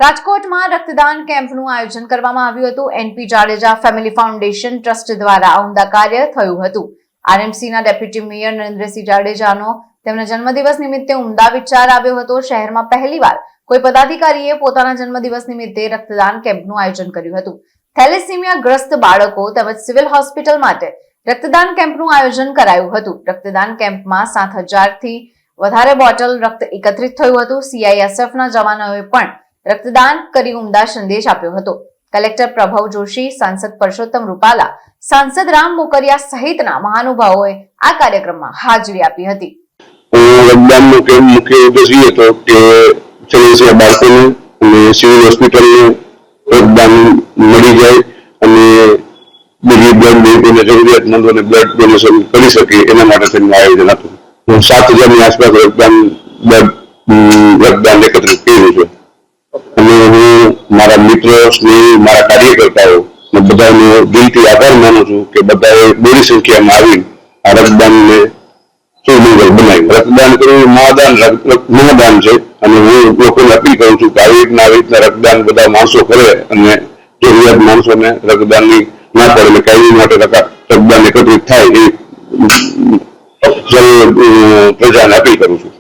રાજકોટમાં રક્તદાન કેમ્પનું આયોજન કરવામાં આવ્યું હતું। NP Jadeja family foundation trust દ્વારા ઉમદા કાર્ય થયું હતું। આરએમસીના ડેપ્યુટી મેયર નરેન્દ્રસિંહ જાડેજાનો તેમના જન્મદિવસ નિમિત્તે ઉમદા વિચાર આવ્યો હતો। શહેરમાં પહેલીવાર કોઈ પદાધિકારીએ પોતાના જન્મદિવસ નિમિત્તે રક્તદાન કેમ્પનું આયોજન કર્યું હતું। થેલેસીમિયા ગ્રસ્ત બાળકો તેમજ સિવિલ હોસ્પિટલ માટે રક્તદાન કેમ્પનું આયોજન કરાયું હતું। રક્તદાન કેમ્પમાં 7000 થી વધારે બોટલ રક્ત એકત્રિત થયું હતું। સીઆઈએસએફના જવાનોએ પણ રક્તદાન કરી ઉમદા સંદેશ આપ્યો હતો। કલેક્ટર પ્રભવ જોશી, સાંસદ પરસોત્તમ રૂપાલા, સાંસદ રામ મોકરિયા સહિતના મહાનુભાવોએ આ કાર્યક્રમમાં હાજરી આપી હતી। રક્તદાનનો કેમ્પ મુખ્ય ઉદ્દેશ્ય હતો કે થેલેસીમિયા બાળકોને અને સિવિલ હોસ્પિટલને રક્તદાન મળી જાય અને બીજી બ્લડ બેંકોને જરૂરિયાતમંદોને બ્લડ ડોનેશન કરી શકે એના માટે તેમનું આયોજન હતું। 7000ની આસપાસ રક્તદાન એકત્રિત કર્યું છે અને હું મારા મિત્રો, સ્નેહી, મારા કાર્યકર્તાઓ બધાનો દિલથી આભાર માનું છું કે બધાએ બહોળી સંખ્યામાં આવી આ રક્તદાનને સુમંગલ બનાવ્યું। રક્તદાન કરવું મહાદાન છે અને હું લોકોને અપીલ કરું છું કે આવી રીતના રક્તદાન બધા માણસો કરે અને જરૂરિયાત માણસોને રક્તદાનની ના પડે એટલે કાયમી માટે રક્તદાન એકત્રિત થાય એ પ્રજાને અપીલ કરું છું।